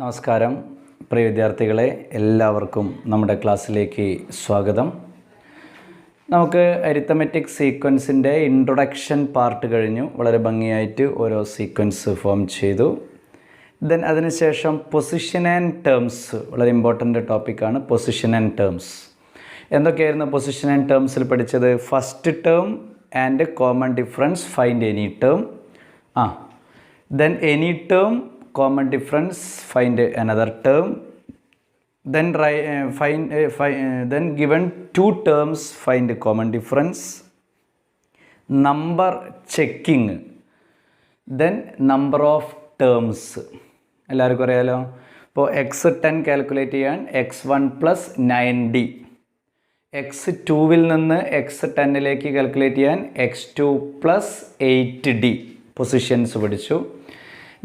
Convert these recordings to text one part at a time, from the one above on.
നമസ്കാരം പ്രിയ വിദ്യാർത്ഥികളെ, എല്ലാവർക്കും നമ്മുടെ ക്ലാസ്സിലേക്ക് സ്വാഗതം. നമുക്ക് അരിത്തമെറ്റിക് സീക്വൻസിൻ്റെ ഇൻട്രൊഡക്ഷൻ പാർട്ട് കഴിഞ്ഞു. വളരെ ഭംഗിയായിട്ട് ഓരോ സീക്വൻസ് ഫോം ചെയ്തു. ദെൻ അതിനുശേഷം പൊസിഷൻ ആൻഡ് ടേംസ്, വളരെ ഇമ്പോർട്ടൻ്റ് ടോപ്പിക്കാണ് പൊസിഷൻ ആൻഡ് ടേംസ്. എന്തൊക്കെയായിരുന്നു പൊസിഷൻ ആൻഡ് ടേംസിൽ പഠിച്ചത്? First term and common difference, find any term. Then any term, common difference, find another term. Then then given two terms, find common difference. Number checking. Then number of terms. എല്ലാവർക്കും അറിയാലോ. ഇപ്പോൾ x10 calculate ചെയ്യാൻ x1 plus 9d, x2 നിന്ന് x10ലേക്ക് calculate ചെയ്യാൻ x2 plus 8d positions പഠിച്ചു.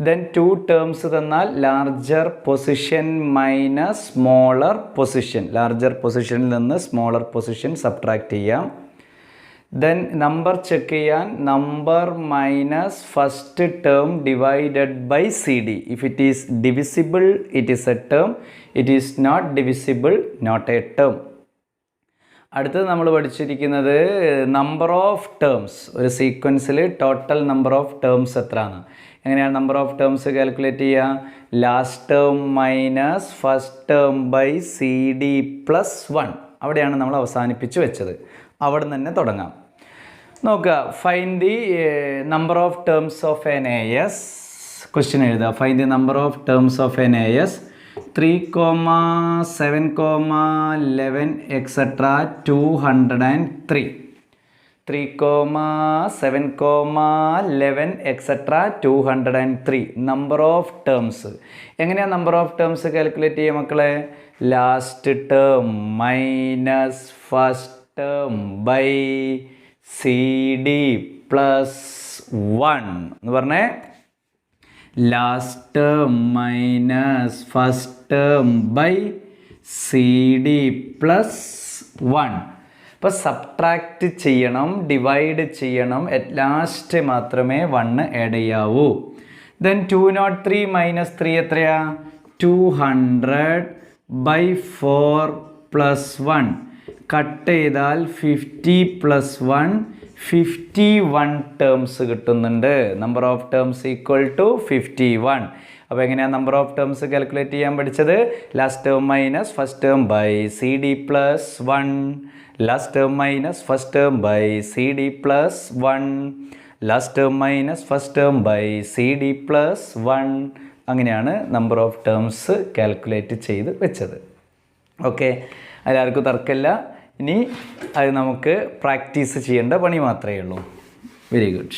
Then two terms തന്നാൽ larger position minus smaller position, larger പൊസിഷനിൽ നിന്ന് സ്മോളർ പൊസിഷൻ സബ്ട്രാക്ട് ചെയ്യാം. ദെൻ നമ്പർ ചെക്ക് ചെയ്യാൻ number minus first term divided by c d. If it is divisible it is a term, it is not divisible not a term. അടുത്തത് നമ്മൾ പഠിച്ചിരിക്കുന്നത് number of terms. ഒരു സീക്വൻസിൽ total number of terms എത്രയാണ്? എങ്ങനെയാണ് number of terms calculate ചെയ്യുക? Last term minus first term by c d plus 1. അവിടെയാണ് നമ്മൾ അവസാനിപ്പിച്ച് വെച്ചത്. അവിടെ നിന്ന് തന്നെ തുടങ്ങാം. നോക്കുക, find the number of terms of an A S. Question എഴുതുക. Find the number of terms of an A S 3, 7, 11 etc. 203. 3, 7, 11 etc. 203 number of terms. എങ്ങനെയാണ് നമ്പർ ഓഫ് ടേംസ് കാൽക്കുലേറ്റ് ചെയ്യുക മക്കളെ? Last term minus first term by c d plus 1 എന്ന് പറഞ്ഞേ. Last term minus first term by c d plus 1. ഇപ്പോൾ subtract ചെയ്യണം, divide ചെയ്യണം, at last മാത്രമേ 1 add ചെയ്യാവൂ. ദെൻ 203 മൈനസ് 3 എത്രയാ? 200 ബൈ 4 പ്ലസ് 1. കട്ട് ചെയ്താൽ 50 പ്ലസ് 1 51 ടേംസ് കിട്ടുന്നുണ്ട്. Number of terms equal to 51. അപ്പോൾ എങ്ങനെയാണ് നമ്പർ ഓഫ് ടേംസ് കാൽക്കുലേറ്റ് ചെയ്യാൻ പഠിച്ചത്? Last term minus first term by c d plus 1. Last term minus first term by c d plus 1. Last term minus first term by c d plus 1. അങ്ങനെയാണ് number of terms calculate ചെയ്ത് വെച്ചത്. Okay, എല്ലാവർക്കും തർക്കമില്ല. ഇനി അത് നമുക്ക് practice ചെയ്യേണ്ട പണി മാത്രമേ ഉള്ളൂ. Very good.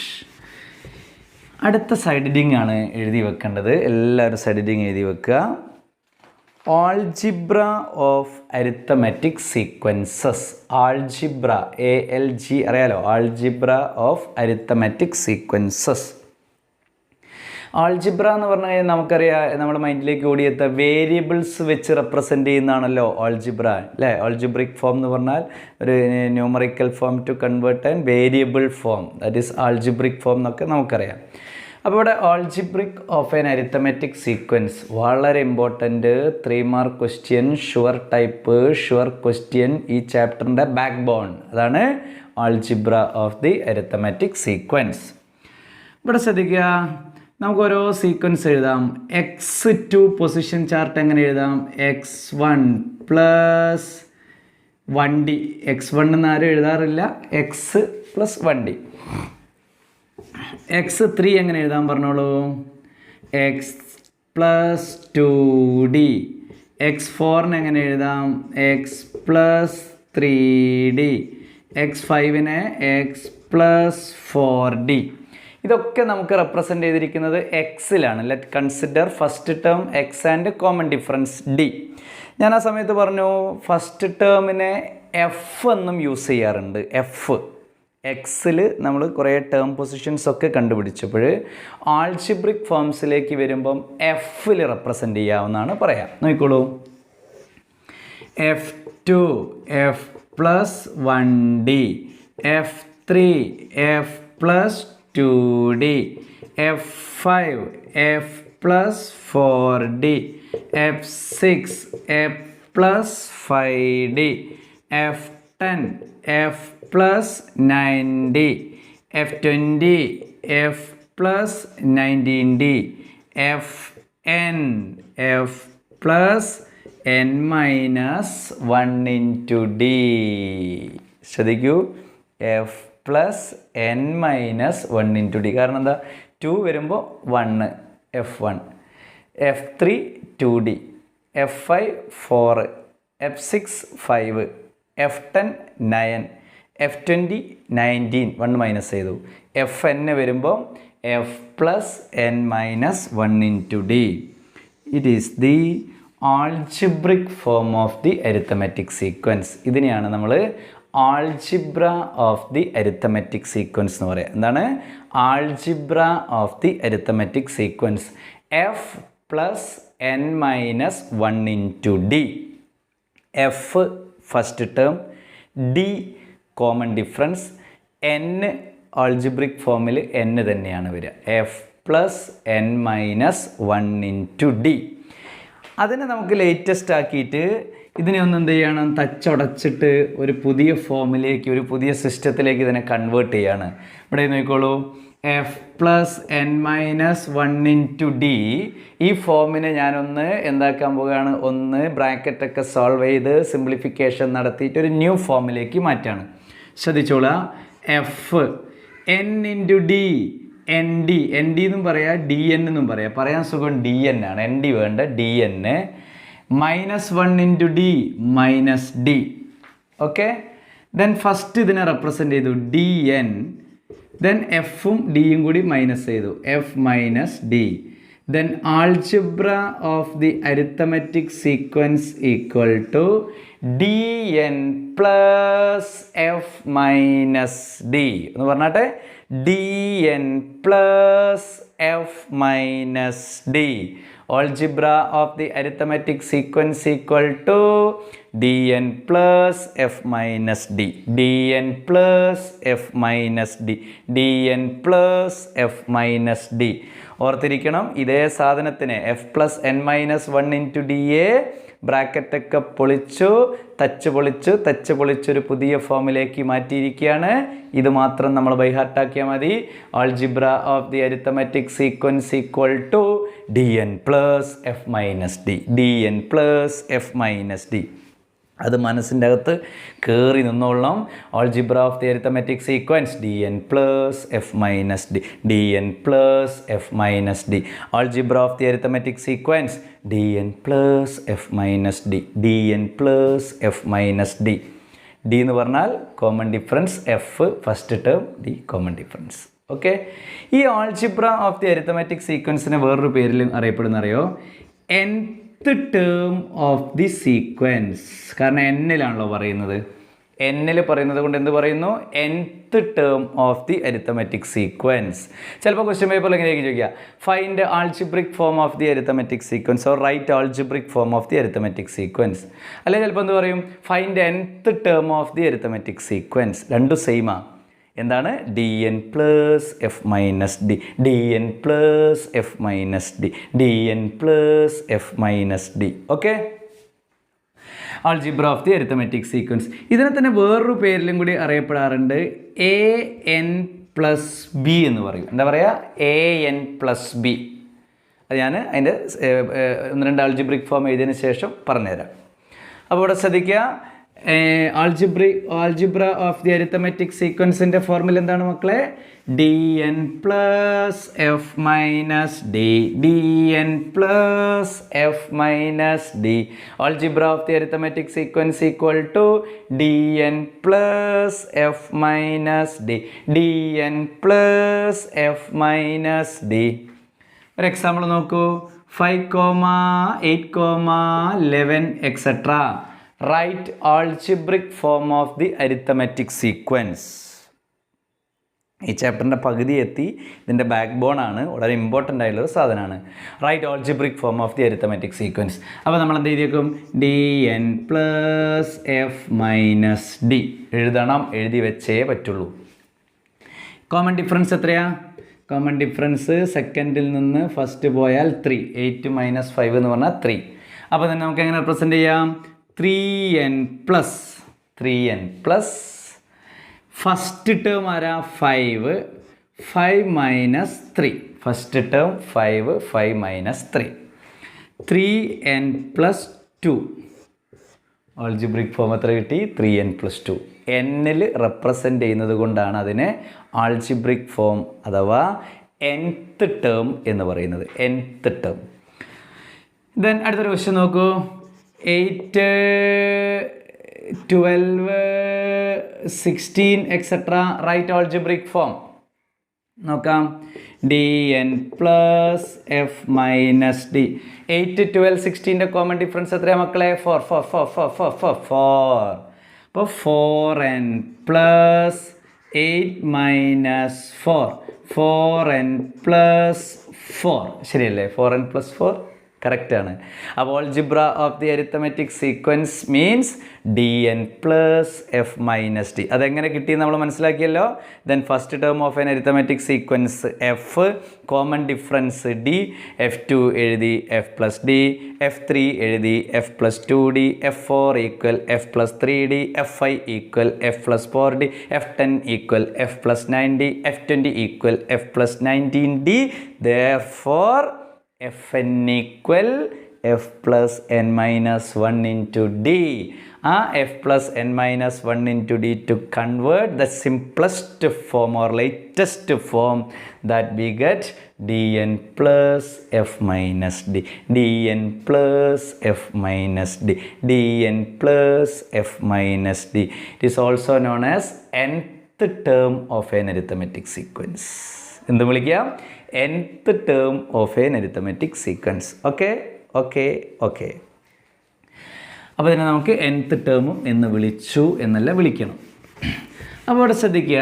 അടുത്ത സൈഡിങ് ആണ് എഴുതി വെക്കേണ്ടത്. എല്ലാവരും സൈഡിങ് എഴുതി വെക്കുക. Algebra of arithmetic sequences. Algebra, ALG അറിയാലോ. Algebra of arithmetic sequences. Algebra എന്ന് പറഞ്ഞു കഴിഞ്ഞാൽ നമുക്കറിയാം, നമ്മുടെ മൈൻഡിലേക്ക് ഓടിയെത്ത വേരിയബിൾസ് വെച്ച് റെപ്രസെൻ്റ് ചെയ്യുന്നതാണല്ലോ ആൾജിബ്ര, അല്ലേ? ആൾജിബ്രിക് ഫോം എന്ന് പറഞ്ഞാൽ ഒരു numerical form to convert and variable form, that is algebraic form എന്നൊക്കെ നമുക്കറിയാം. അപ്പോൾ ഇവിടെ algebraic of an arithmetic sequence വളരെ important. 3 mark question, sure type, sure question, ഈ ചാപ്റ്ററിൻ്റെ ബാക്ക് ബോൺ. അതാണ് algebra of the arithmetic sequence. ഇവിടെ ശ്രദ്ധിക്കുക, നമുക്ക് ഓരോ സീക്വൻസ് എഴുതാം. x2 പൊസിഷൻ ചാർട്ട് എങ്ങനെ എഴുതാം? x1 plus 1d. x1 എന്ന് ആരും എഴുതാറില്ല, x പ്ലസ് 1d. x3 എങ്ങനെ എഴുതാൻ പറഞ്ഞോളൂ? x plus 2d. x4 എങ്ങനെ എഴുതാം? x plus 3d. x5 x plus 4d. ഇതൊക്കെ നമുക്ക് റെപ്രസെൻ്റ് ചെയ്തിരിക്കുന്നത് എക്സിലാണ്. Let consider first term X and common difference D. ഞാൻ ആ സമയത്ത് പറഞ്ഞു ഫസ്റ്റ് ടേമിനെ എഫ് എന്നും യൂസ് ചെയ്യാറുണ്ട്. എഫ് എക്സിൽ നമ്മൾ കുറേ ടേം പൊസിഷൻസ് ഒക്കെ കണ്ടുപിടിച്ചപ്പോൾ ആൾജിബ്രിക് ഫോംസിലേക്ക് വരുമ്പം എഫിൽ റെപ്രസെൻ്റ് ചെയ്യാവുന്നതാണ് പറയാം. നോക്കിക്കോളൂ. F2 F plus 1d. F3 F plus 2d. F5 f plus 4d, f6 f plus 5d, f10 f plus 9d, f20 f plus 19d, fn f plus n minus 1 into d. ശ്രദ്ധിക്കൂ, F plus N minus 1 into D. കാരണം എന്താ, 2 വരുമ്പോൾ 1 f1, f3 2d, f5 4, f6 5, f10 9, f20 19, 1 minus ചെയ്തു. fn വരുമ്പോൾ F plus N minus 1 into D. It is the algebraic form of the arithmetic sequence. ഇതിനെയാണ് നമ്മൾ algebra of the arithmetic sequence എന്ന് പറയുക. എന്താണ് algebra of the arithmetic sequence? F plus N minus 1 into D. F first term, D common difference, N algebraic ഫോമിൽ N തന്നെയാണ് വരിക. F plus N minus 1 into D. അതിനെ നമുക്ക് latest ആക്കിയിട്ട് ഇതിനെ ഒന്ന് എന്ത് ചെയ്യണം, തച്ചുടച്ചിട്ട് ഒരു പുതിയ ഫോമിലേക്ക്, ഒരു പുതിയ സിസ്റ്റത്തിലേക്ക് ഇതിനെ കൺവേർട്ട് ചെയ്യാണ്. ഇവിടെ നോക്കിക്കോളൂ, F plus N minus 1 into D. ഈ ഫോമിനെ ഞാനൊന്ന് എന്താക്കാൻ പോവുകയാണ്, ഒന്ന് ബ്രാക്കറ്റൊക്കെ സോൾവ് ചെയ്ത് സിംപ്ലിഫിക്കേഷൻ നടത്തിയിട്ട് ഒരു ന്യൂ ഫോമിലേക്ക് മാറ്റാണ്. ശ്രദ്ധിച്ചോളാം, f n into d, n d, n d എന്നും പറയാം, ഡി എൻ എന്നും പറയാം. പറയാൻ സുഖം ഡി എൻ ആണ്, എൻ ഡി വേണ്ട, d n minus 1 into d minus D. Okay, then first ഇതിനെ റെപ്രസെൻ്റ് ചെയ്തു ഡി എൻ, ദെൻ എഫും ഡിയും കൂടി മൈനസ് ചെയ്തു, f minus d. Then algebra of the arithmetic sequence equal to D N plus F minus d എന്ന് പറഞ്ഞാട്ടെ, d N plus F minus D. Algebra of the arithmetic sequence equal to dn plus f minus d, dn plus f minus d, dn plus f minus d. ഓർത്തിരിക്കണം, ഇതേ സാധനത്തിന് F plus N minus 1 into D എ ബ്രാക്കറ്റൊക്കെ പൊളിച്ചു, തച്ച് പൊളിച്ചൊരു പുതിയ ഫോമിലേക്ക് മാറ്റിയിരിക്കുകയാണ്. ഇത് മാത്രം നമ്മൾ ബൈഹാർട്ടാക്കിയാൽ മതി. Algebra of the arithmetic sequence equal to D N plus F minus D, D N plus F minus D. അത് മനസ്സിൻ്റെ അകത്ത് കയറി നിന്നോളണം. Algebra of the arithmetic sequence D N plus F minus D, D N plus F minus D. Algebra of the arithmetic sequence D N plus F minus D, D N plus F minus D. D എന്ന് പറഞ്ഞാൽ common difference, F first term, D common difference. Okay, ഈ algebra of the arithmetic സീക്വൻസിനെ വേറൊരു പേരിലും അറിയപ്പെടുന്ന അറിയോ, term of the sequence. കാരണം എന്നിലാണല്ലോ പറയുന്നത്, എന്നിൽ പറയുന്നത് കൊണ്ട് എന്ത് പറയുന്നു, nth term of the arithmetic sequence. ചിലപ്പോൾ ക്വസ്റ്റ്യൻ പേപ്പറിൽ എങ്ങനെയായിരിക്കും ചോദിക്കുക, find algebraic form of the arithmetic sequence or write algebraic form of the arithmetic sequence. അല്ലെങ്കിൽ ചിലപ്പോൾ എന്ത് പറയും, find nth term of the arithmetic sequence. രണ്ടും സെയിമാ. എന്താണ്, d N plus F minus D, D N plus F minus D, D N plus F minus D. Okay, algebra of the arithmetic sequence. ഇതിനെ തന്നെ വേറൊരു പേരിലും കൂടി അറിയപ്പെടാറുണ്ട്, A N plus B എന്ന് പറയും. എന്താ പറയുക, എ എൻ പ്ലസ് ബി. അത് ഞാൻ അതിൻ്റെ 1-2 ആൾജിബ്രിക് ഫോം എഴുതിയതിന് ശേഷം പറഞ്ഞുതരാം. അപ്പോൾ ഇവിടെ ശ്രദ്ധിക്കുക, ആൾജിബ്ര ഓഫ് ദി അരിത്തമെറ്റിക് സീക്വൻസിൻ്റെ ഫോർമുല എന്താണ് മക്കളെ, D N plus F minus D, D N plus F minus D. Algebra of the arithmetic sequence equal to D N plus F minus D, D N plus F minus D. ഒരു example നോക്കൂ, 5, 8, 11 etc. Write algebraic form of the arithmetic sequence. ഈ ചാപ്റ്ററിൻ്റെ പകുതി എത്തി. ഇതിൻ്റെ back bone ആണ്, വളരെ important ആയിട്ടുള്ളൊരു സാധനമാണ്. Write algebraic form of the arithmetic sequence. അപ്പോൾ നമ്മൾ എന്ത് ചെയ്തേക്കും, d N plus F minus d എഴുതണം, എഴുതി വെച്ചേ പറ്റുള്ളൂ. കോമൺ ഡിഫറൻസ് എത്രയാ, കോമൺ ഡിഫറൻസ് സെക്കൻഡിൽ നിന്ന് ഫസ്റ്റ് പോയാൽ 3. 8 മൈനസ് 5 എന്ന് പറഞ്ഞാൽ 3. അപ്പോൾ തന്നെ നമുക്ക് എങ്ങനെ റെപ്രസെൻ്റ് ചെയ്യാം? 3n പ്ലസ് ഫസ്റ്റ് ടേം ആരാ? 5 minus 3. First term 5 minus 3. 3n plus 2. Algebraic form എത്ര കിട്ടി? 3n plus 2. എന്നിൽ റെപ്രസെൻ്റ് ചെയ്യുന്നത് കൊണ്ടാണ് അതിനെ ആൾജിബ്രിക് ഫോം അഥവാ nth ടേം എന്ന് പറയുന്നത്. nth term. ദെൻ അടുത്തൊരു ക്വസ്റ്റ്യൻ നോക്കൂ. 8, 12, 16 എക്സെട്ര റൈറ്റ് ആൾജിബ്രിക് ഫോം. നോക്കാം. dn plus F minus D. 8, 12, 16 common difference എത്രയാണ് മക്കളെ? 4. അപ്പോൾ 4n plus 8 minus 4n plus 4 ശരിയല്ലേ? 4n പ്ലസ് 4 കറക്റ്റാണ്. അപ്പോൾ algebra of the arithmetic sequence means dn plus F minus D. അതെങ്ങനെ കിട്ടി നമ്മൾ മനസ്സിലാക്കിയല്ലോ. Then first term of an arithmetic sequence F, common difference D, F2 എഴുതി എഫ് പ്ലസ് ഡി, F3 എഴുതി F plus 2d, F4 equal F plus 3d, F5 equal F plus 4d, F10 equal F plus 9d, F20 equal F plus 19d. Therefore Fn equal F plus N minus 1 into D. ആ F plus N minus 1 into D to convert the simplest form or latest form that we get dn plus F minus D. dn plus F minus D. dn plus F minus D. It is also known as nth term of an arithmetic sequence. എന്ത് വിളിക്കാം? nth term of an arithmetic sequence. Okay. അപ്പോൾ ഇതിനെ നമുക്ക് nth ടേമും എന്ന് വിളിച്ചു എന്നല്ല വിളിക്കണം. അപ്പോൾ ഇവിടെ ശ്രദ്ധിക്കുക,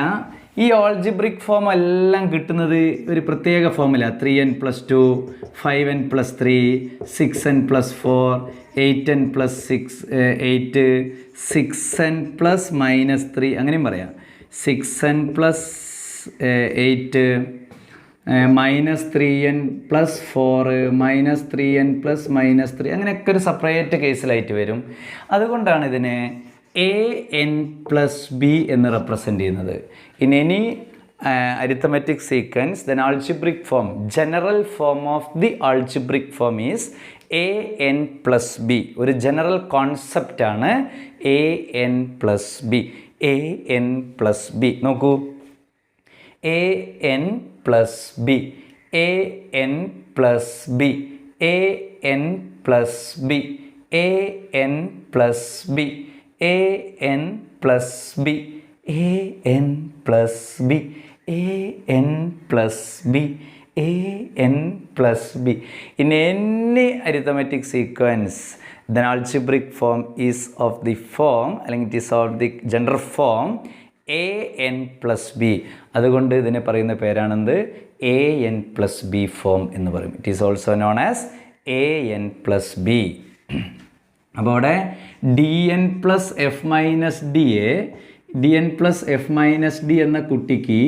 ഈ ആൾജിബ്രിക് ഫോം എല്ലാം കിട്ടുന്നത് ഒരു പ്രത്യേക ഫോമില. 3n plus 2, 5n plus 3, 6n plus 4, 8n plus 8, 6n plus minus 3 അങ്ങനെയും പറയാം. 6n plus 8, minus 3n plus 4, minus 3n plus minus 3 അങ്ങനെയൊക്കെ ഒരു സെപ്പറേറ്റ് കേസിലായിട്ട് വരും. അതുകൊണ്ടാണ് ഇതിനെ an പ്ലസ് ബി എന്ന് റെപ്രസെൻ്റ് ചെയ്യുന്നത്. In any arithmetic sequence then algebraic form, general form of the algebraic form is an plus B. ഒരു general കോൺസെപ്റ്റാണ് an plus B. an plus B നോക്കൂ. an plus B, an plus B, an plus B, an plus B, an plus B, an plus B, an plus B, an plus B. In any arithmetic sequence, the algebraic form is of the form, അല്ലെങ്കിൽ it is of the general form an plus B. അതുകൊണ്ട് ഇതിനെ പറയുന്ന പേരാണെന്ത്? an plus B form എന്ന് പറയും. It is also known as an plus B. അപ്പോൾ അവിടെ dn plus F minus ഡിയെ, dn plus F minus D എന്ന കുട്ടിക്ക്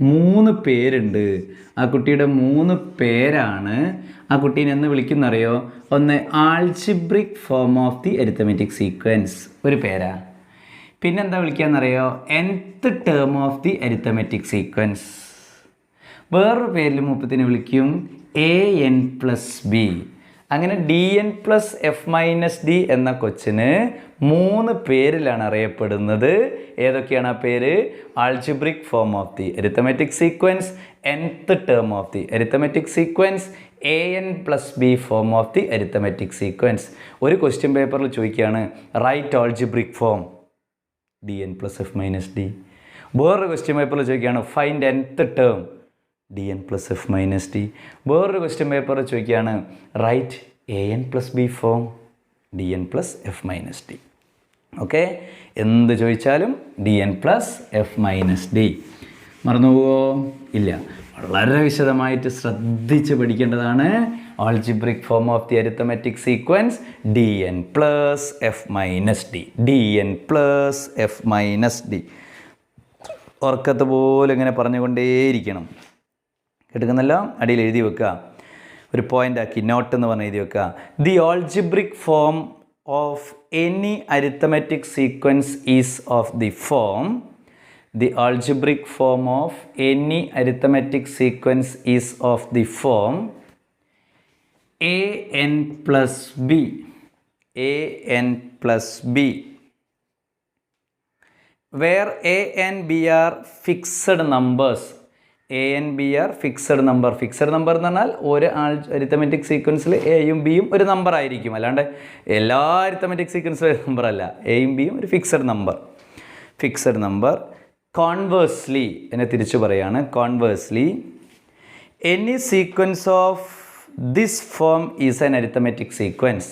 3 പേരുണ്ട്. ആ കുട്ടിയുടെ 3 പേരാണ്. ആ കുട്ടീനെ എന്ന് വിളിക്കുന്നറിയോ? ഒന്ന് algebraic form of the arithmetic sequence, ഒരു പേരാ. പിന്നെന്താ വിളിക്കാന്നറിയോ? nth term of the arithmetic sequence. വേറൊരു പേരിൽ മുപ്പത്തിനെ വിളിക്കും an പ്ലസ് ബി. അങ്ങനെ dn plus F minus D എന്ന കൊച്ചിന് 3 പേരിലാണ് അറിയപ്പെടുന്നത്. ഏതൊക്കെയാണ് ആ പേര്? Algebraic form of the arithmetic sequence, nth term of the arithmetic sequence, an plus B form of the arithmetic sequence. ഒരു ക്വസ്റ്റ്യൻ പേപ്പറിൽ ചോദിക്കുകയാണ് write algebraic form dn plus F minus D. വേറൊരു ക്വസ്റ്റ്യൻ പേപ്പറിൽ ചോദിക്കുകയാണ് find nth term dn plus F minus D. വേറൊരു question പേപ്പറിൽ ചോദിക്കുകയാണ് right an plus B form dn plus F minus D. Okay, എന്ത് ചോദിച്ചാലും dn plus F minus D. മറന്നുപോവോ? ഇല്ല. വളരെ വിശദമായിട്ട് ശ്രദ്ധിച്ച് പഠിക്കേണ്ടതാണ്. Algebraic form of the arithmetic sequence dn plus F minus D. dn plus F minus D. ഉറക്കത്ത് പോലെ ഇങ്ങനെ പറഞ്ഞുകൊണ്ടേയിരിക്കണം. എടുക്കുന്നല്ലോ അടിയിൽ എഴുതി വെക്കുക, ഒരു പോയിൻ്റ് ആക്കി നോട്ട് എന്ന് പറഞ്ഞ് എഴുതി വെക്കുക. The algebraic form of any arithmetic sequence is of the form. The algebraic form of any arithmetic sequence is of the form an plus b, an plus b, where a and b are fixed numbers. a and b are fixed number. Fixed number എന്ന് പറഞ്ഞാൽ ഒരു arithmetic സീക്വൻസിൽ എയും ബിയും ഒരു number ആയിരിക്കും, അല്ലാണ്ട് എല്ലാ arithmetic സീക്വൻസിലും ഒരു നമ്പർ അല്ല. എയും ബിയും ഒരു ഫിക്സഡ് നമ്പർ. കോൺവേഴ്സ്ലി എന്നെ തിരിച്ചു പറയാണ്, conversely any sequence of this form is an arithmetic sequence.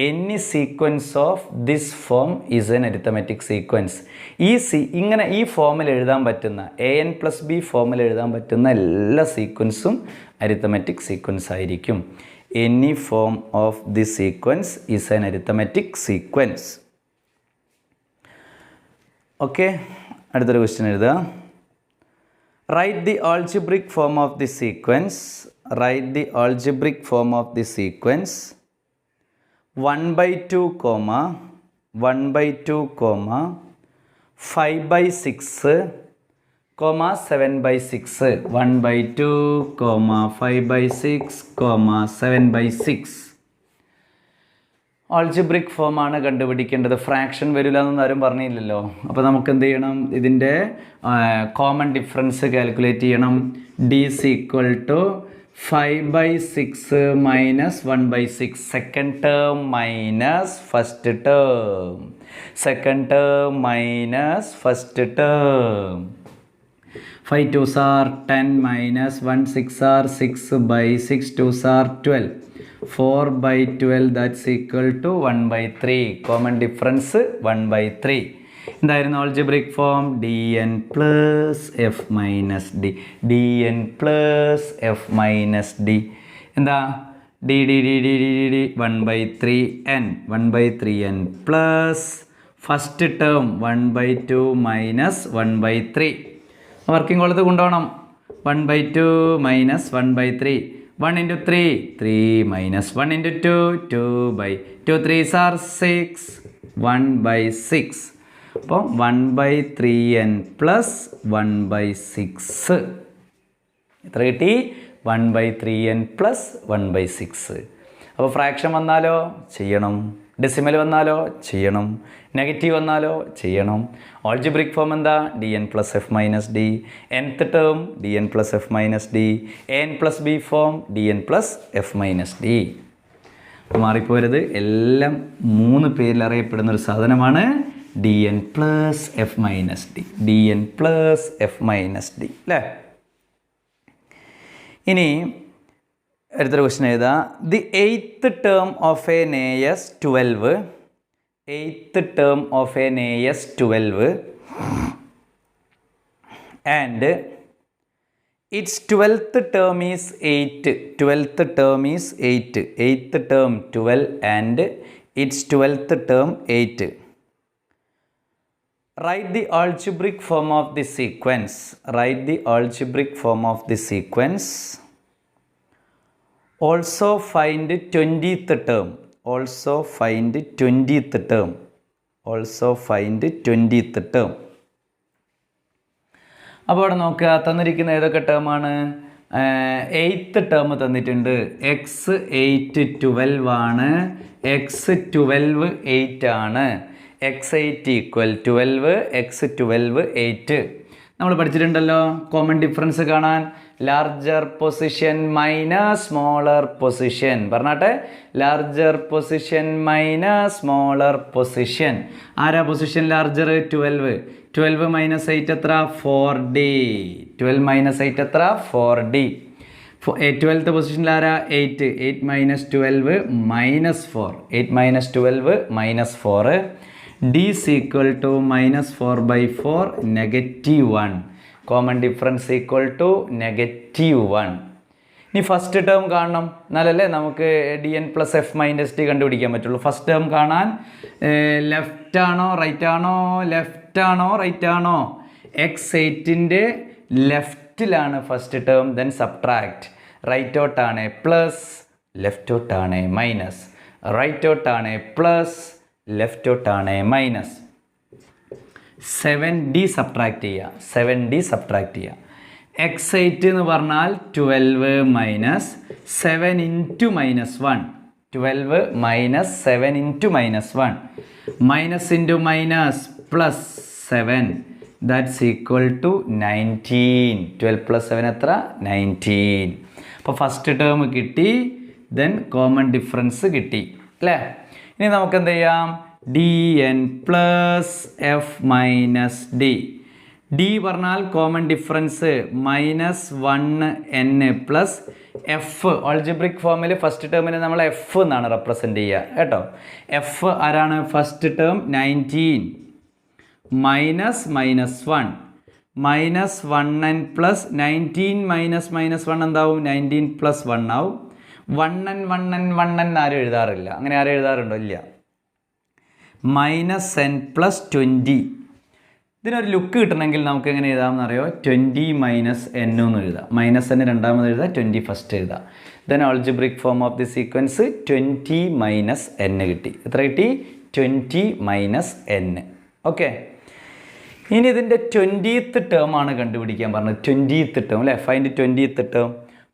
Any sequence of this form is an arithmetic sequence. ഇങ്ങനെ ഈ ഫോമിൽ എഴുതാൻ പറ്റുന്ന an പ്ലസ് ബി ഫോമിൽ എഴുതാൻ പറ്റുന്ന എല്ലാ സീക്വൻസും അരിത്തമെറ്റിക് സീക്വൻസ് ആയിരിക്കും. Any form of this sequence is an arithmetic sequence. Okay, അടുത്തൊരു ക്വസ്റ്റ്യൻ എഴുതുക. Write the algebraic form of the sequence. 1/2, 1/2, 5/6, 7/6. 1/2, 5/6, 7/6. ആൾജിബ്രിക് ഫോമാണ് കണ്ടുപിടിക്കേണ്ടത്. ഫ്രാക്ഷൻ വരില്ല എന്നൊന്നും ആരും പറഞ്ഞില്ലല്ലോ. അപ്പോൾ നമുക്ക് എന്ത് ചെയ്യണം? ഇതിൻ്റെ കോമൺ ഡിഫറൻസ് കാൽക്കുലേറ്റ് ചെയ്യണം. D is equal to 5/6 minus 1/6. Second term minus first term. 5 2s are 10 minus 1 6 are 6/6. 2s are 12. 4/12 that's equal to 1/3. Common difference 1/3. എന്തായിരുന്നു algebraic form? dn plus F minus D. dn plus F minus D എന്താ? d 1/3n. 1/3n plus first term 1/2 minus 1/3. Working കോളത്ത് കൊണ്ടുപോകണം. 1/2 minus 1/3. 1 into 3, 3 minus 1 into 2, 2/2. 3s are 6, 1/6. അപ്പോൾ 1/3n plus 1/6. എത്ര കിട്ടി? 1/3n plus 1/6. അപ്പോൾ fraction വന്നാലോ ചെയ്യണം, decimal വന്നാലോ ചെയ്യണം, നെഗറ്റീവ് വന്നാലോ ചെയ്യണം. ആൾജിബ്രിക് ഫോം എന്താ? dn plus F minus D. nth term dn plus F minus D. an plus B form dn plus F minus D. മാറിപ്പോരുത്, എല്ലാം 3 പേരിൽ അറിയപ്പെടുന്നൊരു സാധനമാണ് dn plus F minus D. dn plus F minus D അല്ലേ? ഇനി അടുത്തൊരു question എഴുതാ. The 8th term of an AS 12. 8th term of an AS 12 and its 12th term is 8. 12th term is 8. 8th term 12 and its 12th term 8. Write the algebraic form of the sequence. Write the algebraic form of the sequence. Also find 20th term. Also find 20th term. Also find 20th term. അപ്പോൾ അവിടെ നോക്കുക, തന്നിരിക്കുന്ന ഏതൊക്കെ ടേമാണ്? 8th term തന്നിട്ടുണ്ട്. X 8 12 ആണ്. X 12 8 ആണ്. X 8 equal 12, X 12 8. നമ്മൾ പഠിച്ചിട്ടുണ്ടല്ലോ കോമൺ ഡിഫറൻസ് കാണാൻ. Larger position minus smaller position. പറഞ്ഞാട്ടെ, larger position minus smaller position. ആരാ പൊസിഷൻ ലാർജർ? 12. 12 മൈനസ് 8 എത്ര? 4D. 12 മൈനസ് 8 എത്ര? 4D. 12th പൊസിഷനിൽ ആരാ? 8. 8 minus 12 minus 4. 8 minus 12 minus 4. D is equal to minus 4/4 -1. Common difference equal to -1. ഇനി first term കാണണം, എന്നാലല്ലേ നമുക്ക് dn plus F minus D കണ്ടുപിടിക്കാൻ പറ്റുള്ളൂ. ഫസ്റ്റ് ടേം കാണാൻ ലെഫ്റ്റ് ആണോ റൈറ്റ് ആണോ? ലെഫ്റ്റ് ആണോ റൈറ്റ് ആണോ? x8ൻ്റെ ലെഫ്റ്റ് ലെഫ്റ്റിലാണ് ഫസ്റ്റ് ടേം, ദെൻ സബ്ട്രാക്ട്. റൈറ്റോട്ടാണ് പ്ലസ്, ലെഫ്റ്റോട്ടാണ് മൈനസ്. റൈറ്റോട്ടാണ് പ്ലസ്, ലെഫ്റ്റോട്ടാണ് മൈനസ്. 7D സബ്ട്രാക്ട് ചെയ്യുക, 7D സബ്ട്രാക്ട് ചെയ്യുക. x8 എന്ന് പറഞ്ഞാൽ 12 minus 7 into -1. 12 minus 7 into -1. Minus into minus plus 7, that's equal to 19. 12 plus 7 എത്ര? 19. അപ്പോൾ ഫസ്റ്റ് ടേം കിട്ടി, ദെൻ കോമൺ ഡിഫറൻസ് കിട്ടി അല്ലേ. ഇനി നമുക്ക് എന്ത് ചെയ്യാം? dn plus F minus D. D പറഞ്ഞാൽ common difference -1n plus F. Algebraic ഫോമിൽ ഫസ്റ്റ് ടേമിനെ നമ്മൾ എഫ് എന്നാണ് റെപ്രസെൻ്റ് ചെയ്യുക കേട്ടോ. എഫ് ആരാണ്? First term 19 minus -1 -1n plus 19 minus -1 എന്താവും? 19 പ്ലസ് 1 ആവും. 1n ആരും എഴുതാറില്ല. അങ്ങനെ ആരും എഴുതാറുണ്ടോ? ഇല്ല. -n plus 20. ഇതിനൊരു ലുക്ക് കിട്ടണമെങ്കിൽ നമുക്ക് എങ്ങനെ എഴുതാമെന്ന് അറിയോ? 20 മൈനസ് n എന്ന് എഴുതാം. -n രണ്ടാമത് എഴുതാം, 20 ഫസ്റ്റ് എഴുതാം. Then algebraic form of the sequence 20 minus n കിട്ടി. എത്ര കിട്ടി? 20 മൈനസ് n. ഓക്കെ. ഇനി ഇതിൻ്റെ 20th ടേം ആണ് കണ്ടുപിടിക്കാൻ പറഞ്ഞത്. 20th ടേം അല്ലേ? Find 20th term.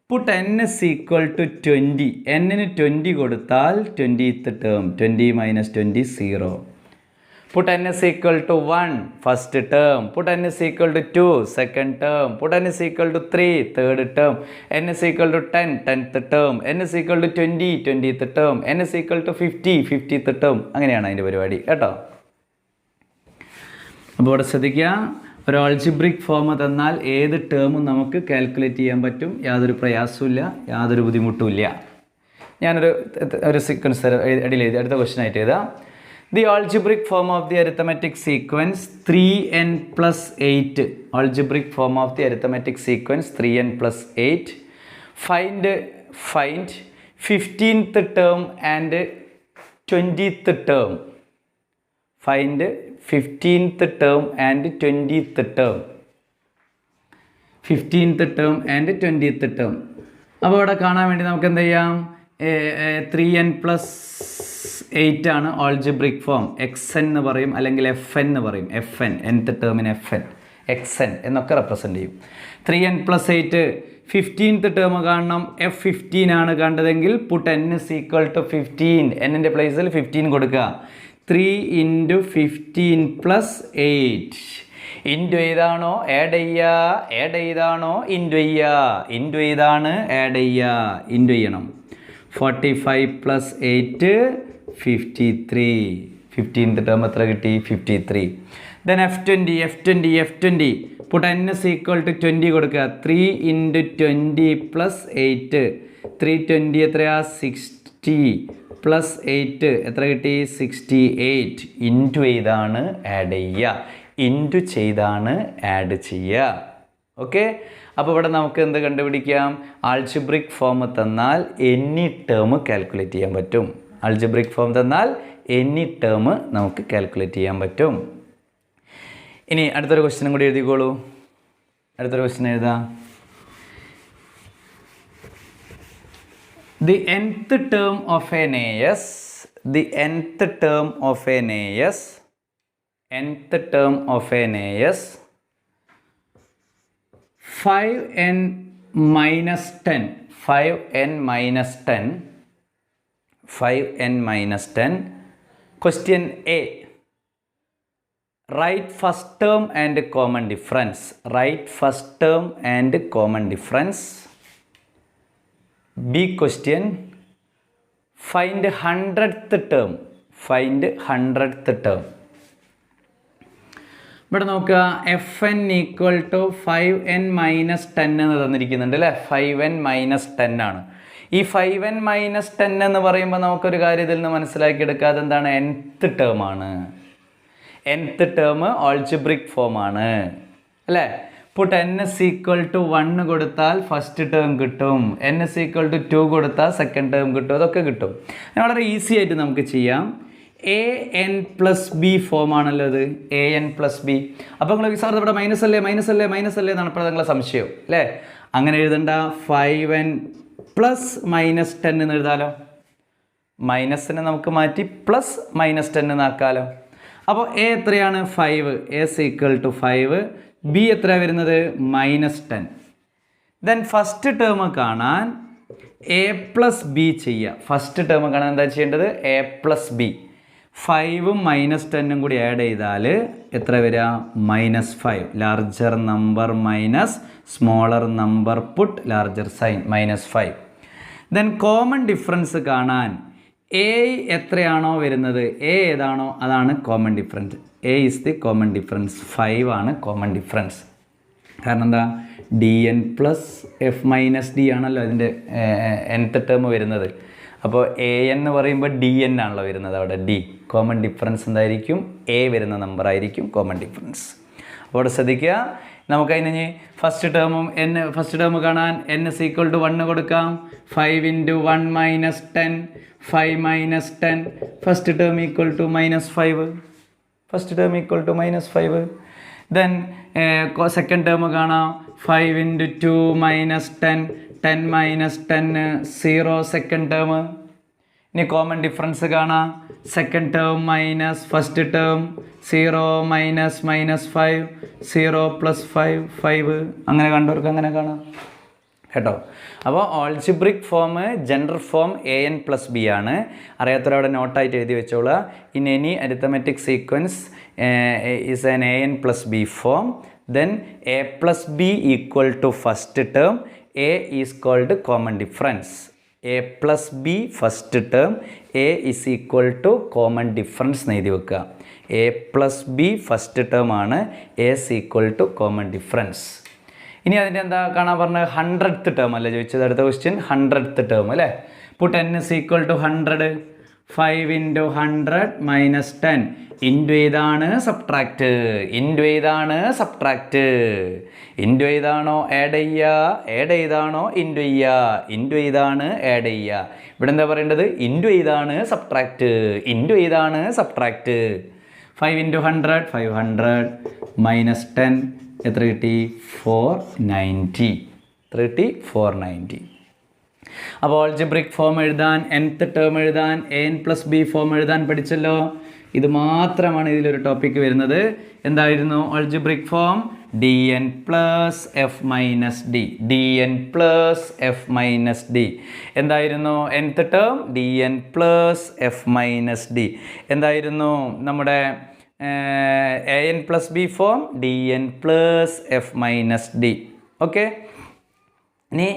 Put n is equal to 20. n-ന് 20 കൊടുത്താൽ 20th term. 20 minus 20 0. Put n is equal to 1, first term. Put n is equal to 2, second term. Put n is equal to 3, third term. n is equal to 10, 10th term. n is equal to 20, 20th term. n is equal to 50, 50th term. അങ്ങനെയാണ് അതിൻ്റെ പരിപാടി കേട്ടോ. അപ്പോൾ ഇവിടെ ശ്രദ്ധിക്കുക, ഒരു algebraic form തന്നാൽ ഏത് ടേമും നമുക്ക് കാൽക്കുലേറ്റ് ചെയ്യാൻ പറ്റും. യാതൊരു പ്രയാസമില്ല, യാതൊരു ബുദ്ധിമുട്ടുമില്ല. ഞാനൊരു സീക്വൻസ് ഇടയിൽ എഴുതി, അടുത്ത ക്വസ്റ്റ്യൻ ആയിട്ട് എഴുതാം. The algebraic form of the arithmetic sequence 3n plus 8. Algebraic form of the arithmetic sequence 3n plus 8. Find 15th term and 20th term. Find 15th term and 20th term. 15th term and 20th term. അപ്പോൾ ഇവിടെ കാണാൻ വേണ്ടി നമുക്ക് എന്ത് ചെയ്യാം? 3n plus 8 ആണ് algebraic form. xn എന്ന് പറയും, അല്ലെങ്കിൽ fn എന്ന് പറയും. fn, nth ടേമിന് fn, xn എന്നൊക്കെ റെപ്രസെൻ്റ് ചെയ്യും. 3n plus 8. 15th ടേം കാണണം. f15 ആണ് കണ്ടതെങ്കിൽ puttu n is equal to 15. n-ൻ്റെ പ്ലേസിൽ 15 കൊടുക്കുക. 3 into 15 plus 8. ഇൻറ്റു ഏതാണോ ആഡ് ചെയ്താണോ ഇൻറ്റു ഏതാണ് ആഡ് ചെയ്യണം. 45 plus 8 53. 15th ടേം എത്ര കിട്ടി? 53. Then f20. Put n is equal to 20 കൊടുക്കുക. 3 into 20 plus 8. 320 എത്രയാ? 60 plus 8 എത്ര കിട്ടി? 68. ഇൻറ്റു ചെയ്താണ് ആഡ് ചെയ്യുക. ഓക്കെ. അപ്പോൾ ഇവിടെ നമുക്ക് എന്ത് കണ്ടുപിടിക്കാം? ആൾജിബ്രിക് ഫോം തന്നാൽ എനി ടേം കാൽക്കുലേറ്റ് ചെയ്യാൻ പറ്റും. ആൾജിബ്രിക് ഫോം തന്നാൽ എനി ടേം നമുക്ക് കാൽക്കുലേറ്റ് ചെയ്യാൻ പറ്റും. ഇനി അടുത്തൊരു ക്വസ്റ്റ്യനും കൂടി എഴുതിക്കോളൂ. അടുത്തൊരു ക്വസ്റ്റ്യൻ എഴുതാം. The nth term of an AS, the nth term of an AS, nth term of an AS, 5n minus 10, 5n minus 10, 5n minus 10. Question A. Write first term and common difference. Write first term and common difference. B question. Find 100th term. Find 100th term. ഇവിടെ നോക്കുക, fn equal to 5n minus 10 എന്ന് തന്നിരിക്കുന്നുണ്ട് അല്ലേ? 5n minus 10 ആണ്. ഈ 5n minus 10 എന്ന് പറയുമ്പോൾ നമുക്കൊരു കാര്യം ഇതിൽ നിന്ന് മനസ്സിലാക്കിയെടുക്കുക. അതെന്താണ്? nth ടേം ആണ്. nth ടേം ഓൾജിബ്രിക് ഫോം ആണ് അല്ലേ? Put n is equal to 1 കൊടുത്താൽ ഫസ്റ്റ് ടേം കിട്ടും. n is equal to 2 കൊടുത്താൽ സെക്കൻഡ് ടേം കിട്ടും. അതൊക്കെ കിട്ടും. വളരെ ഈസി ആയിട്ട് നമുക്ക് ചെയ്യാം. എ എൻ പ്ലസ് ബി ഫോമാണല്ലോ ഇത്, എ എൻ പ്ലസ് ബി. അപ്പോൾ നിങ്ങൾ സാർ ഇവിടെ മൈനസ് അല്ലേ എന്നാണ് ഇപ്പോൾ നിങ്ങളെ സംശയം അല്ലേ? അങ്ങനെ എഴുതണ്ട, 5n പ്ലസ് -10 എന്ന് എഴുതാലോ. മൈനസിനെ നമുക്ക് മാറ്റി പ്ലസ് -10 എന്നാക്കാലോ. അപ്പോൾ എ എത്രയാണ്? 5. A equal to 5. ബി എത്ര വരുന്നത്? -10. ദെൻ ഫസ്റ്റ് ടേം കാണാൻ എ പ്ലസ് ബി ചെയ്യുക. ഫസ്റ്റ് ടേം കാണാൻ എന്താ ചെയ്യേണ്ടത്? A plus B. 5ഉം -10ഉം കൂടി ആഡ് ചെയ്താൽ എത്ര വരിക? -5. Larger number minus smaller number put larger sign -5. Then common difference കാണാൻ എ എത്രയാണോ വരുന്നത്, എ ഏതാണോ അതാണ് common difference. A is the common difference. 5 ആണ് കോമൺ ഡിഫറൻസ്. കാരണം എന്താ? D N plus F minus D ആണല്ലോ അതിൻ്റെ nth ടേം വരുന്നത്. അപ്പോൾ എ എൻ എന്ന് പറയുമ്പോൾ ഡി എൻ ആണല്ലോ വരുന്നത് അവിടെ. ഡി കോമൺ ഡിഫറൻസ് എന്തായിരിക്കും? എ വരുന്ന നമ്പർ ആയിരിക്കും കോമൺ ഡിഫറൻസ്. അപ്പോൾ അവിടെ ശ്രദ്ധിക്കുക. നമുക്ക് അതിന് ഫസ്റ്റ് ടേം കാണാൻ n = 1 കൊടുക്കാം. 5 × 1 - 10, 5 - 10. First term equal to -5. First term equal to -5. Then second term കാണാം. 5 × 2 - 10, 10 - 10 0 സെക്കൻഡ് ടേം. ഇനി കോമൺ ഡിഫറൻസ് കാണാം. Second term minus first term 0 - -5 0 + 5 5. അങ്ങനെ കണ്ടവർക്ക് അങ്ങനെ കാണാം കേട്ടോ. അപ്പോൾ algebraic form general form an + b ആണ്. അറിയാത്തവരവിടെ നോട്ടായിട്ട് എഴുതി വെച്ചോളുക. In any arithmetic sequence is an an + b form. Then a + b equal to first term. a is called common difference. a + b first term, a is equal to common difference എന്ന് എഴുതി വെക്കുക. a + b first term ആണ്, a is equal to common difference. ഇനി അതിൻ്റെ എന്താ കാണാൻ പറഞ്ഞത്? 100th term അല്ലേ ചോദിച്ചത്? അടുത്ത ക്വസ്റ്റ്യൻ 100th ടേം അല്ലേ? Put n = 100. 5 × 100 - 10 ഇൻറ്റു ഏതാണ്? സബ്ട്രാക്റ്റ്. ഇൻറ്റു ഏതാണ്? സബ്ട്രാക്റ്റ്. ഇൻറ്റു ഏതാണോ ആഡ് ചെയ്താണോ ഇൻറ്റു ചെയ്യുക? ഇൻറ്റു ഏതാണ്? ആഡ് ചെയ്യുക. ഇവിടെ എന്താ പറയേണ്ടത്? ഇൻറ്റു ഏതാണ്? സബ്ട്രാക്റ്റ്. ഇൻറ്റു ഏതാണ്? സബ്ട്രാക്റ്റ്. 5 × 100 500 - 10 എത്ര കിട്ടി? 490. എത്ര കിട്ടി? 490. അപ്പോൾ ഓൾജിബ്രിക് ഫോം എഴുതാൻ, nth ടേം എഴുതാൻ, an + b ഫോം എഴുതാൻ പഠിച്ചല്ലോ. ഇത് മാത്രമാണ് ഇതിലൊരു ടോപ്പിക്ക് വരുന്നത്. എന്തായിരുന്നു algebraic form? dn + f - d. dn + f - d. എന്തായിരുന്നു nth term? dn + f - d. എന്തായിരുന്നു നമ്മുടെ an + b form? dn + f - d. Okay. ഇനി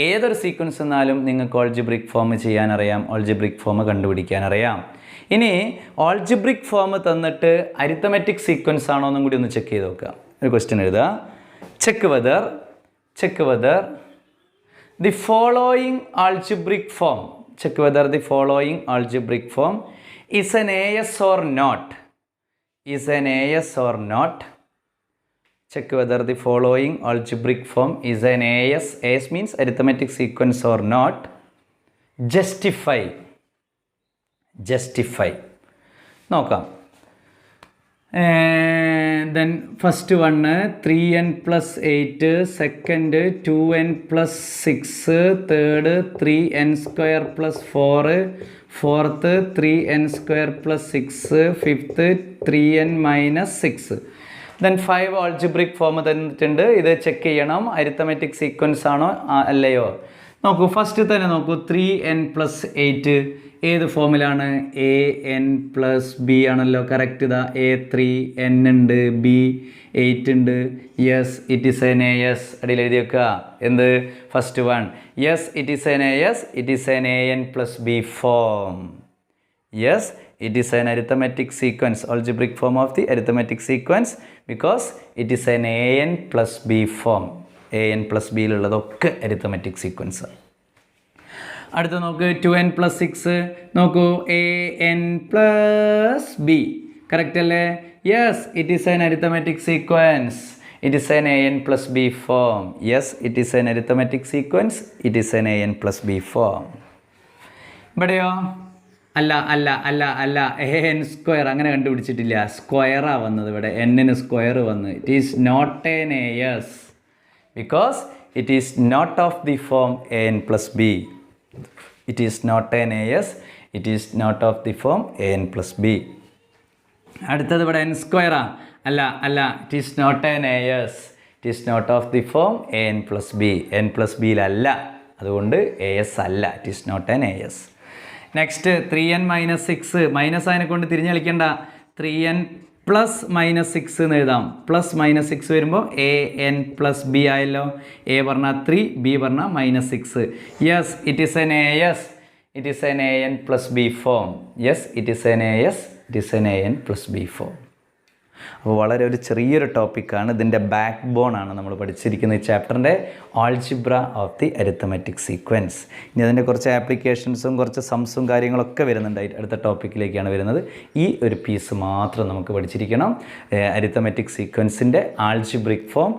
ഏതൊരു സീക്വൻസ് എന്നാലും നിങ്ങൾക്ക് ഓൾജിബ്രിക് ഫോം ചെയ്യാനറിയാം, ഓൾജിബ്രിക് ഫോം കണ്ടുപിടിക്കാനറിയാം. ഇനി ഓൾജിബ്രിക് ഫോം തന്നിട്ട് അരിത്തമെറ്റിക് സീക്വൻസ് ആണോ എന്നും കൂടി ഒന്ന് ചെക്ക് ചെയ്ത് നോക്കുക. ഒരു ക്വസ്റ്റ്യൻ എഴുതുക. Check whether the following algebraic form. Check whether the following algebraic form is N AS or not. Is an AS or not. Check whether the following algebraic form is an AS. AS means arithmetic sequence or not. Justify. നോക്കാം. Then first one 3n + 8, second 2n + 6, third 3n² + 4, fourth 3n² + 6, fifth 3n - 6. Then 5 algebraic form തന്നിട്ടുണ്ട്. ഇത് check ചെയ്യണം arithmetic sequence ആണോ അല്ലയോ. നോക്കൂ, first തന്നെ നോക്കൂ. 3n + 8 ഏത് ഫോമിലാണ്? an + b ആണല്ലോ. കറക്റ്റ്. ഇതാ a3, n ഉണ്ട്, b 8 ഉണ്ട്. Yes, it is N AS. അടിയിൽ എഴുതി വെക്കുക. എന്ത്? First one. Yes, it is N AS. It is N an + b form. Yes, it is an arithmetic sequence, algebraic form of the arithmetic sequence, because it is an an + b form. an + b ഉള്ളതൊക്കെ arithmetic sequence. അടുത്ത നോക്ക്. 2n + 6 നോക്കൂ. an + b correct അല്ലേ? Yes, it is an arithmetic sequence. It is an an + b form. Yes, it is an arithmetic sequence. It is an an + b form. ഇവിടെയോ അല്ല അല്ല അല്ല അല്ല എൻ സ്ക്വയർ അങ്ങനെ കണ്ടുപിടിച്ചിട്ടില്ല. സ്ക്വയറാണ് വന്നത് ഇവിടെ, എന്നിന് സ്ക്വയർ വന്ന്. It is not an A S because it is not of the form A N plus B. It is not an A S, it is not of the form A N plus B. അടുത്തത് ഇവിടെ N സ്ക്വയറാ. അല്ല അല്ല, it is not an A S, it is not of the form A N plus B. N plus ബിയിലല്ല, അതുകൊണ്ട് A S അല്ല. It is not an A S. Next 3n - 6. Minus അതിനെ കൊണ്ട് തിരിഞ്ഞ് കളിക്കണ്ട. 3n + -6 എന്ന് എഴുതാം. പ്ലസ് -6 വരുമ്പോൾ എ എൻ പ്ലസ് ബി ആയല്ലോ. എ പറഞ്ഞാൽ 3, ബി പറഞ്ഞാൽ -6. Yes, it is N A S, it is N A N plus B form. Yes, it is N A S, it is N A N plus B form. അപ്പോൾ വളരെ ഒരു ചെറിയൊരു ടോപ്പിക്കാണ്. ഇതിൻ്റെ back bone ആണ് നമ്മൾ പഠിച്ചിരിക്കുന്ന ഈ ചാപ്റ്ററിൻ്റെ algebra of the arithmetic sequence. ഇനി അതിൻ്റെ കുറച്ച് ആപ്ലിക്കേഷൻസും കുറച്ച് സംസും കാര്യങ്ങളൊക്കെ വരുന്നുണ്ട്. അടുത്ത ടോപ്പിക്കിലേക്കാണ് വരുന്നത്. ഈ ഒരു പീസ് മാത്രം നമുക്ക് പഠിച്ചിരിക്കണം. അരിത്തമെറ്റിക് സീക്വൻസിൻ്റെ algebraic form,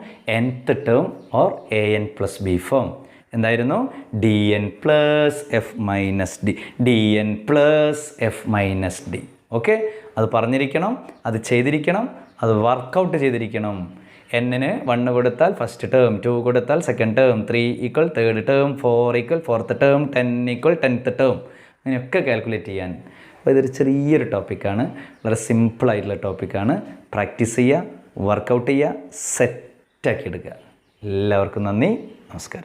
nth term or A N plus B form എന്തായിരുന്നു? D N plus F minus D, D N plus F minus D. Okay, അത് പറഞ്ഞിരിക്കണം, അത് ചെയ്തിരിക്കണം, അത് വർക്കൗട്ട് ചെയ്തിരിക്കണം. എന്നിന് 1 കൊടുത്താൽ ഫസ്റ്റ് ടേം, 2 കൊടുത്താൽ second term, 3 = third term, 4 = fourth term, 10 = 10th term, അങ്ങനെയൊക്കെ കാൽക്കുലേറ്റ് ചെയ്യാൻ. അപ്പോൾ ഇതൊരു ചെറിയൊരു ടോപ്പിക്കാണ്, വളരെ സിമ്പിളായിട്ടുള്ള ടോപ്പിക്കാണ്. പ്രാക്ടീസ് ചെയ്യുക, വർക്കൗട്ട് ചെയ്യുക, സെറ്റാക്കി എടുക്കുക. എല്ലാവർക്കും നന്ദി, നമസ്കാരം.